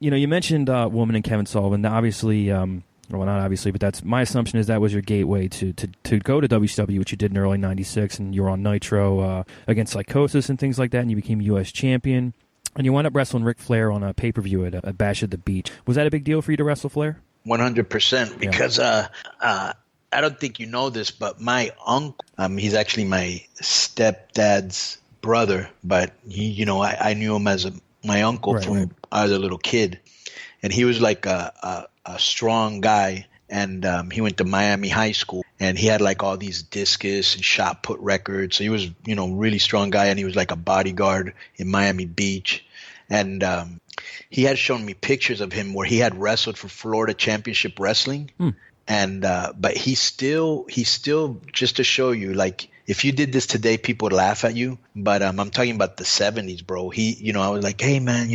You mentioned Woman and Kevin Sullivan. Obviously, well, not obviously, but that's my assumption is that was your gateway to go to WCW, which you did in early '96, and you were on Nitro against Psychosis and things like that, and you became U.S. champion. And you wound up wrestling Ric Flair on a pay-per-view at Bash at the Beach. Was that a big deal for you to wrestle Flair? 100%, because I don't think you know this, but my uncle, he's actually my stepdad's brother, but I knew him as my uncle from I was a little kid, and he was like a strong guy, and he went to Miami High School, and he had like all these discus and shot put records. So he was, really strong guy, and he was like a bodyguard in Miami Beach, and he had shown me pictures of him where he had wrestled for Florida Championship Wrestling. And but he still just to show you, like, if you did this today, people would laugh at you. But I'm talking about the 70s, bro. I was like, hey man,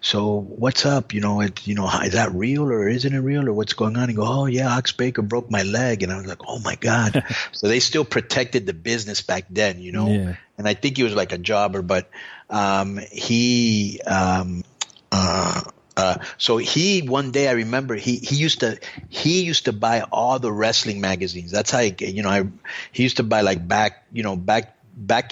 so what's up? Is that real or isn't it real or what's going on? He go, oh yeah, Ox Baker broke my leg, and I was like, oh my god. So they still protected the business back then, Yeah. And I think he was like a jobber, but so he one day I remember he used to buy all the wrestling magazines. That's how he used to buy like back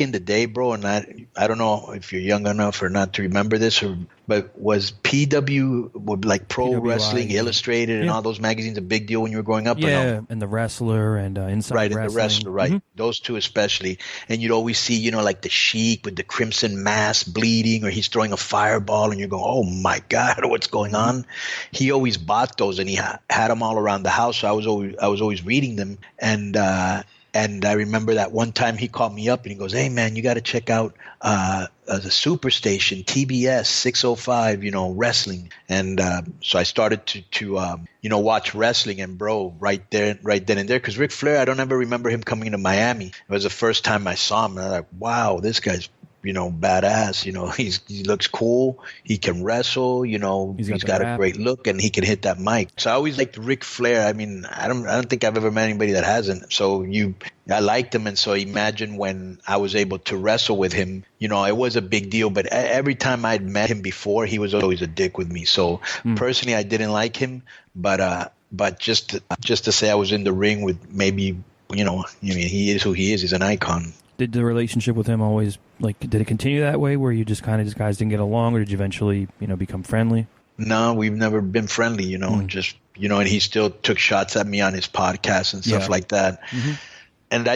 in the day, bro. And I don't know if you're young enough or not to remember this, but was PW like Pro PWI, Wrestling Illustrated and all those magazines a big deal when you were growing up? Yeah, or no? and the Wrestler and Inside Right, Wrestling. and the Wrestler, right. Mm-hmm. Those two especially. And you'd always see, like the Sheik with the crimson mask bleeding, or he's throwing a fireball, and you're going, oh my God, what's going on? He always bought those, and he had them all around the house. So I was always reading them, and I remember that one time he called me up and he goes, hey man, you got to check out the Superstation, TBS 605, wrestling. And so I started to watch wrestling, and bro, right then and there, because Ric Flair, I don't ever remember him coming to Miami. It was the first time I saw him, and I was like, wow, this guy's badass. He looks cool. He can wrestle. He's got a great look, and he can hit that mic. So I always liked Ric Flair. I mean, I don't think I've ever met anybody that hasn't. So I liked him, and so imagine when I was able to wrestle with him. It was a big deal. But every time I'd met him before, he was always a dick with me. So personally, I didn't like him. But just to say I was in the ring with maybe he is who he is. He's an icon. Did the relationship with him always, did it continue that way where you just kind of guys didn't get along, or did you eventually, become friendly? No, we've never been friendly, and he still took shots at me on his podcast and stuff like that. Mm-hmm. And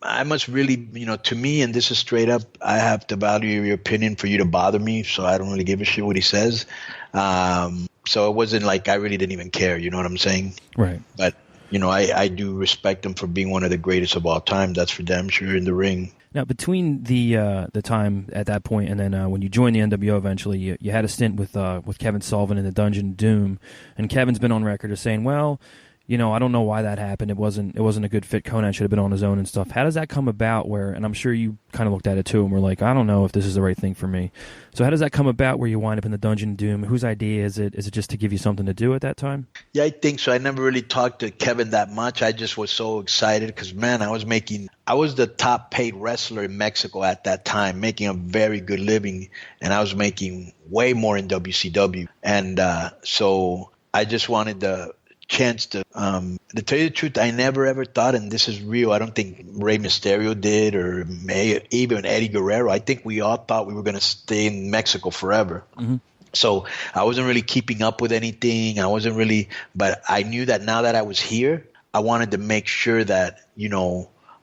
I must really, to me, and this is straight up, I have to value your opinion for you to bother me, so I don't really give a shit what he says. So it wasn't like I really didn't even care, you know what I'm saying? Right. But I do respect him for being one of the greatest of all time. That's for damn sure in the ring. Now, between the time at that point and then when you joined the NWO eventually, you had a stint with Kevin Sullivan in the Dungeon of Doom, and Kevin's been on record as saying, well, I don't know why that happened. It wasn't a good fit. Konnan should have been on his own and stuff. How does that come about and I'm sure you kind of looked at it too and were like, I don't know if this is the right thing for me. So how does that come about where you wind up in the Dungeon of Doom? Whose idea is it? Is it just to give you something to do at that time? Yeah, I think so. I never really talked to Kevin that much. I just was so excited because, man, I was the top paid wrestler in Mexico at that time, making a very good living, and I was making way more in WCW. And so I just wanted the chance to tell you the truth, I never ever thought, and this is real, I don't think Rey Mysterio did, or even Eddie Guerrero. I think we all thought we were going to stay in Mexico forever. Mm-hmm. So I wasn't really keeping up with anything. But I knew that now that I was here, I wanted to make sure that,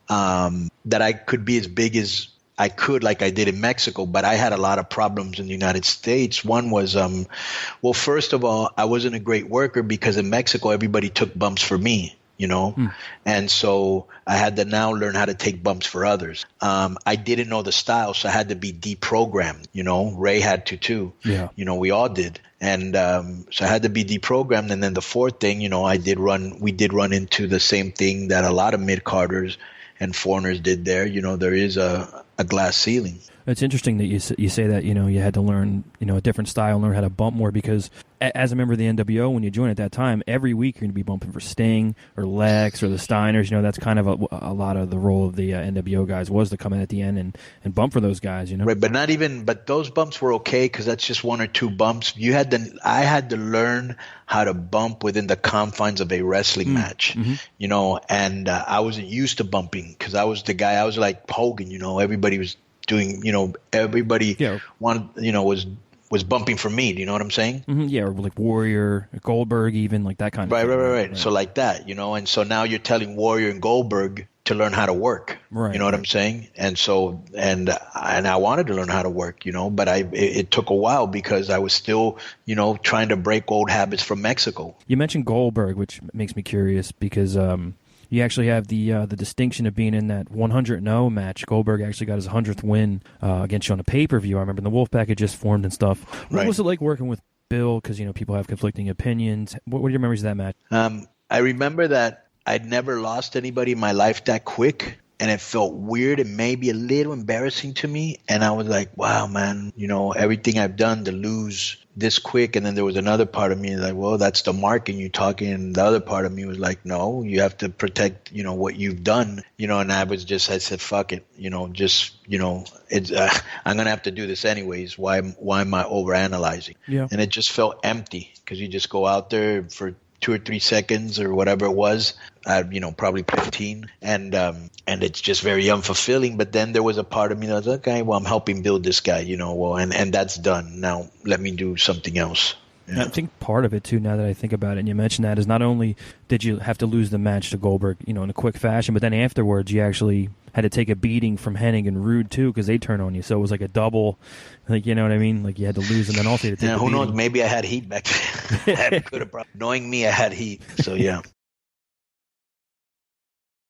that I could be as big as I could, like I did in Mexico, but I had a lot of problems in the United States. One was, first of all, I wasn't a great worker because in Mexico, everybody took bumps for me, and so I had to now learn how to take bumps for others. I didn't know the style, so I had to be deprogrammed, Ray had to too. Yeah. We all did. And so I had to be deprogrammed. And then the fourth thing, we did run into the same thing that a lot of mid-carders and foreigners did there. There is a a glass ceiling. It's interesting that you say that, you had to learn, a different style, learn how to bump more, because as a member of the NWO, when you join at that time, every week you're going to be bumping for Sting or Lex or the Steiners. That's kind of a lot of the role of the NWO guys was to come in at the end and bump for those guys, Right, but those bumps were okay because that's just one or two bumps. I had to learn how to bump within the confines of a wrestling match, and I wasn't used to bumping because I was the guy. I was like Hogan, everybody was doing, everybody wanted, was bumping for me. Do you know what I'm saying? Mm-hmm, yeah, or like Warrior, Goldberg, even like that kind of thing. Right. So like that, and so now you're telling Warrior and Goldberg to learn how to work. Right. You know what I'm saying? And so, and I wanted to learn how to work, but it took a while because I was still, trying to break old habits from Mexico. You mentioned Goldberg, which makes me curious because, you actually have the distinction of being in that 100-0 match. Goldberg actually got his 100th win against you on a pay-per-view. I remember the Wolfpack had just formed and stuff. What was it like working with Bill? Because, people have conflicting opinions. What are your memories of that match? I remember that I'd never lost anybody in my life that quick. And it felt weird and maybe a little embarrassing to me. And I was like, wow, man, everything I've done to lose this quick. And then there was another part of me like, well, that's the mark and you talking. And the other part of me was like, no, you have to protect, what you've done, and I said, fuck it, it's, I'm going to have to do this anyways. Why am I overanalyzing? Yeah. And it just felt empty because you just go out there for 2 or 3 seconds or whatever it was, probably 15. And it's just very unfulfilling. But then there was a part of me that was, okay, well, I'm helping build this guy, and that's done. Now let me do something else. Yeah. I think part of it, too, now that I think about it, and you mentioned that, is not only did you have to lose the match to Goldberg, in a quick fashion, but then afterwards you actually had to take a beating from Hennig and Rude, too, because they turned on you. So it was like a double, like, you know what I mean? Like, you had to lose and then also you had to take a who beating. knows? Maybe I had heat back then. Knowing me, I had heat. So, yeah.